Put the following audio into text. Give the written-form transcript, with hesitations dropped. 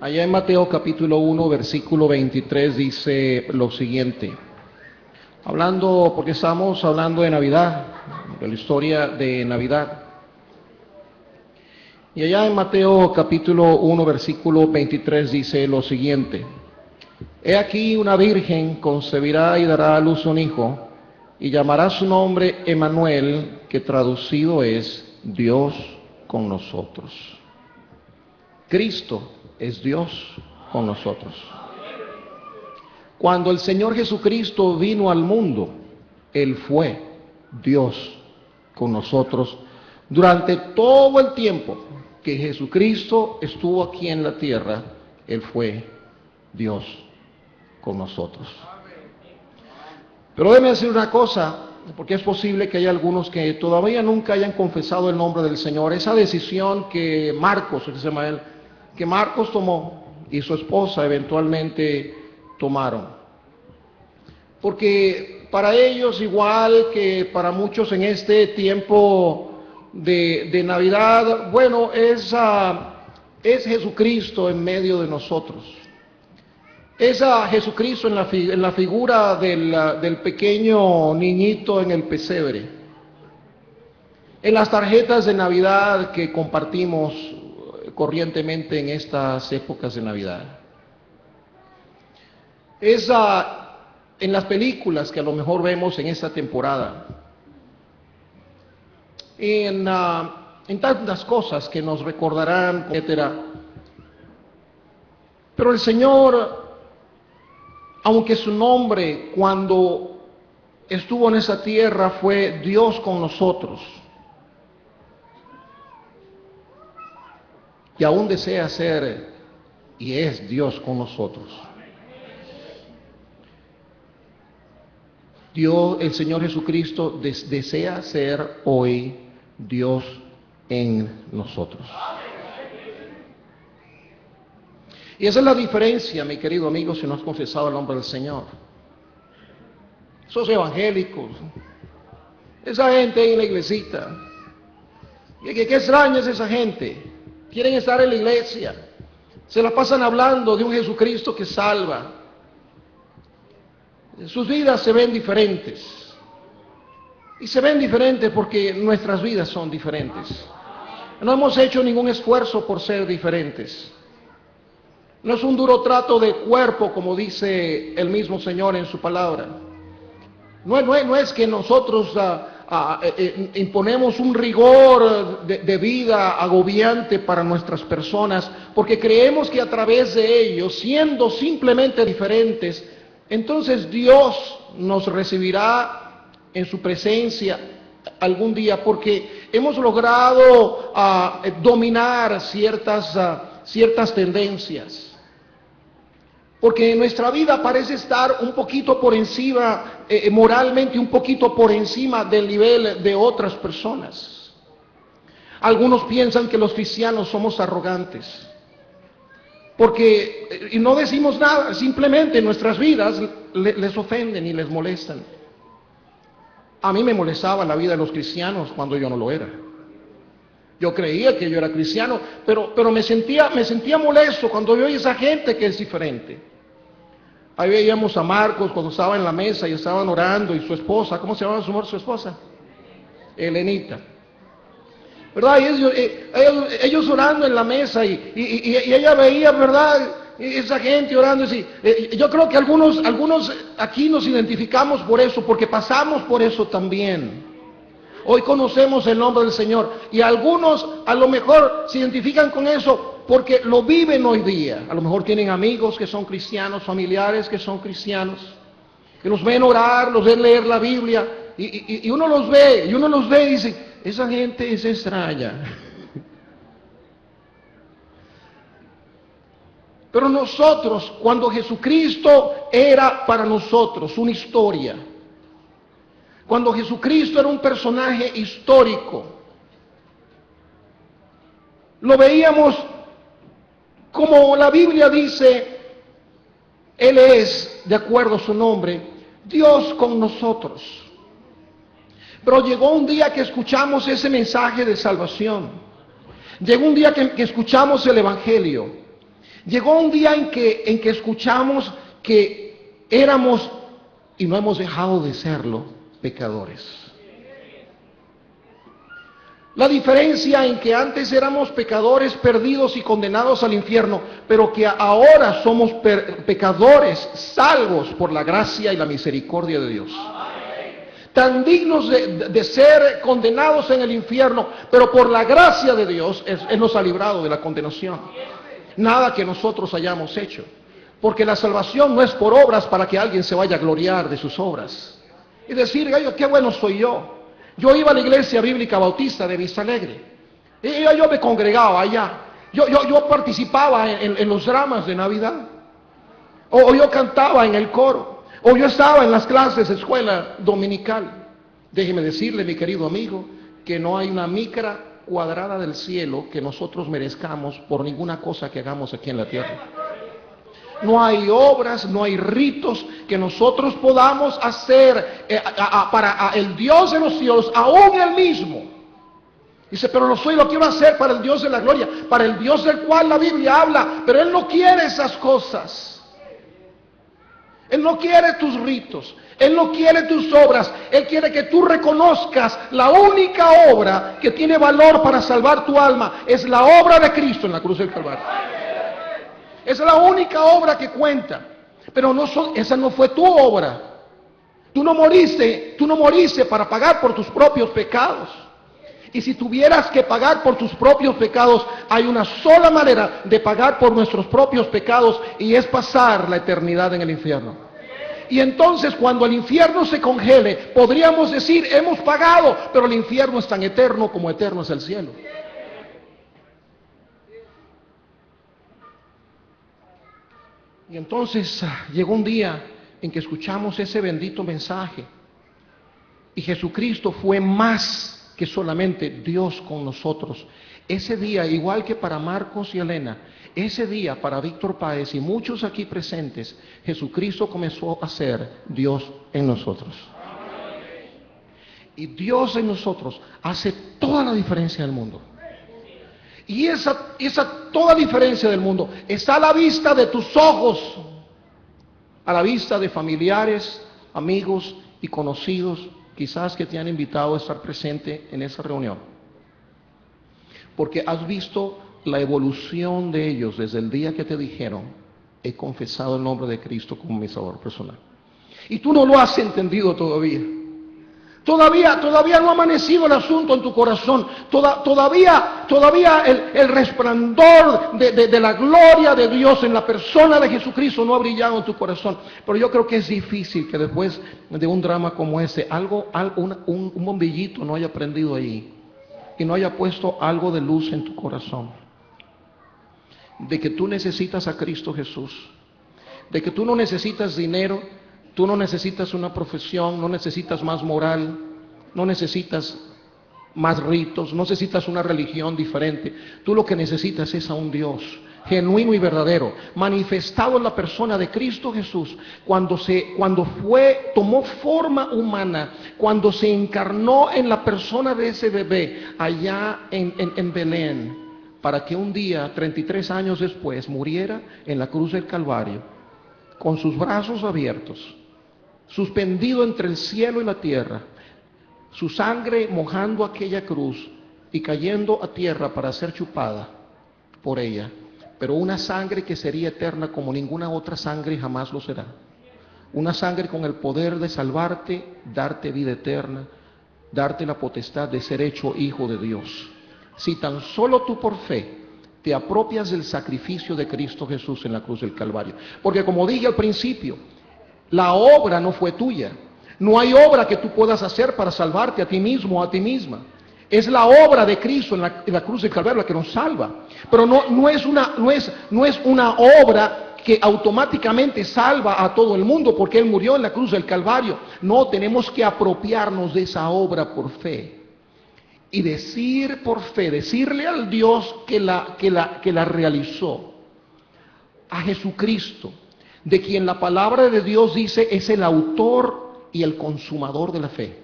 Allá en Mateo capítulo 1, versículo 23 dice lo siguiente. Porque estamos hablando de Navidad, de la historia de Navidad. Y allá en Mateo capítulo 1, versículo 23 dice lo siguiente. He aquí una virgen concebirá y dará a luz un hijo, y llamará su nombre Emmanuel, que traducido es Dios con nosotros. Cristo es Dios con nosotros. Cuando el Señor Jesucristo vino al mundo, Él fue Dios con nosotros. Durante todo el tiempo que Jesucristo estuvo aquí en la tierra, Él fue Dios con nosotros. Pero déjeme decir una cosa, porque es posible que haya algunos que todavía nunca hayan confesado el nombre del Señor. Esa decisión que Marcos tomó y su esposa eventualmente tomaron. Porque para ellos, igual que para muchos en este tiempo de Navidad, bueno, es Jesucristo en medio de nosotros. Es a Jesucristo en la figura del pequeño niñito en el pesebre. En las tarjetas de Navidad que compartimos corrientemente en estas épocas de Navidad. Es en las películas que a lo mejor vemos en esta temporada. En tantas cosas que nos recordarán, etcétera. Pero el Señor, aunque su nombre cuando estuvo en esa tierra fue Dios con nosotros, y aún desea ser y es Dios con nosotros. El Señor Jesucristo desea ser hoy Dios en nosotros. Y esa es la diferencia, mi querido amigo, si no has confesado el nombre del Señor. Esos evangélicos, esa gente ahí en la iglesita, ¿qué extraña es esa gente? Quieren estar en la iglesia, se la pasan hablando de un Jesucristo que salva. Sus vidas se ven diferentes. Y se ven diferentes porque nuestras vidas son diferentes. No hemos hecho ningún esfuerzo por ser diferentes. No es un duro trato de cuerpo, como dice el mismo Señor en su palabra. No es que nosotros imponemos un rigor de vida agobiante para nuestras personas, porque creemos que a través de ellos, siendo simplemente diferentes, entonces Dios nos recibirá en su presencia algún día, porque hemos logrado dominar ciertas tendencias. Porque nuestra vida parece estar un poquito por encima, moralmente un poquito por encima del nivel de otras personas. Algunos piensan que los cristianos somos arrogantes. Y no decimos nada, simplemente nuestras vidas les ofenden y les molestan. A mí me molestaba la vida de los cristianos cuando yo no lo era. Yo creía que yo era cristiano, pero me sentía molesto cuando veo a esa gente que es diferente. Ahí veíamos a Marcos cuando estaba en la mesa y estaban orando, y su esposa, ¿cómo se llamaba su esposa? Elenita. ¿Verdad? Y ellos orando en la mesa y ella veía, ¿verdad? Esa gente orando. Yo creo que algunos aquí nos identificamos por eso, porque pasamos por eso también. Hoy conocemos el nombre del Señor y algunos a lo mejor se identifican con eso porque lo viven hoy día. A lo mejor tienen amigos que son cristianos, familiares que son cristianos, que los ven orar, los ven leer la Biblia y uno los ve y dice, esa gente es extraña. Pero nosotros, cuando Jesucristo era para nosotros una historia, cuando Jesucristo era un personaje histórico, lo veíamos como la Biblia dice, Él es, de acuerdo a su nombre, Dios con nosotros. Pero llegó un día que escuchamos ese mensaje de salvación. Llegó un día que escuchamos el Evangelio. Llegó un día en que escuchamos que éramos, y no hemos dejado de serlo, pecadores. La diferencia en que antes éramos pecadores perdidos y condenados al infierno, pero que ahora somos pecadores salvos por la gracia y la misericordia de Dios. Tan dignos de ser condenados en el infierno, pero por la gracia de Dios Él nos ha librado de la condenación. Nada que nosotros hayamos hecho, porque la salvación no es por obras para que alguien se vaya a gloriar de sus obras y decir, ay, qué bueno soy yo. Yo iba a la iglesia bíblica bautista de Vista Alegre, y yo me congregaba allá, yo participaba en los dramas de Navidad, o yo cantaba en el coro, o yo estaba en las clases de escuela dominical. Déjeme decirle, mi querido amigo, que no hay una micra cuadrada del cielo que nosotros merezcamos por ninguna cosa que hagamos aquí en la tierra. No hay obras, no hay ritos que nosotros podamos hacer para el Dios de los cielos, aún Él mismo. Dice, pero lo quiero hacer para el Dios de la gloria, para el Dios del cual la Biblia habla, pero Él no quiere esas cosas. Él no quiere tus ritos, Él no quiere tus obras, Él quiere que tú reconozcas la única obra que tiene valor para salvar tu alma, es la obra de Cristo en la cruz del Calvario. Esa es la única obra que cuenta, pero esa no fue tu obra. Tú no moriste para pagar por tus propios pecados. Y si tuvieras que pagar por tus propios pecados, hay una sola manera de pagar por nuestros propios pecados, y es pasar la eternidad en el infierno. Y entonces, cuando el infierno se congele, podríamos decir, hemos pagado, pero el infierno es tan eterno como eterno es el cielo. Y entonces llegó un día en que escuchamos ese bendito mensaje, y Jesucristo fue más que solamente Dios con nosotros. Ese día, igual que para Marcos y Elena, ese día para Víctor Páez y muchos aquí presentes, Jesucristo comenzó a ser Dios en nosotros. Y Dios en nosotros hace toda la diferencia del mundo. Y esa toda diferencia del mundo está a la vista de tus ojos, a la vista de familiares, amigos y conocidos, quizás que te han invitado a estar presente en esa reunión. Porque has visto la evolución de ellos desde el día que te dijeron, he confesado el nombre de Cristo como mi Salvador personal. Y tú no lo has entendido todavía. Todavía no ha amanecido el asunto en tu corazón. Todavía el resplandor de la gloria de Dios en la persona de Jesucristo no ha brillado en tu corazón. Pero yo creo que es difícil que después de un drama como ese, un bombillito no haya prendido ahí y no haya puesto algo de luz en tu corazón. De que tú necesitas a Cristo Jesús. De que tú no necesitas dinero. Tú no necesitas una profesión, no necesitas más moral, no necesitas más ritos, no necesitas una religión diferente. Tú lo que necesitas es a un Dios genuino y verdadero, manifestado en la persona de Cristo Jesús, cuando tomó forma humana, cuando se encarnó en la persona de ese bebé allá en Belén, para que un día, 33 años después, muriera en la cruz del Calvario, con sus brazos abiertos, suspendido entre el cielo y la tierra, su sangre mojando aquella cruz y cayendo a tierra para ser chupada por ella, pero una sangre que sería eterna como ninguna otra sangre jamás lo será. Una sangre con el poder de salvarte, darte vida eterna, darte la potestad de ser hecho hijo de Dios. Si tan solo tú por fe te apropias del sacrificio de Cristo Jesús en la cruz del Calvario. Porque como dije al principio, la obra no fue tuya. No hay obra que tú puedas hacer para salvarte a ti mismo o a ti misma. Es la obra de Cristo en la cruz del Calvario la que nos salva. Pero no es una obra que automáticamente salva a todo el mundo porque Él murió en la cruz del Calvario. No, tenemos que apropiarnos de esa obra por fe. Y decir por fe, decirle al Dios que la realizó, a Jesucristo, de quien la palabra de Dios dice es el autor y el consumador de la fe.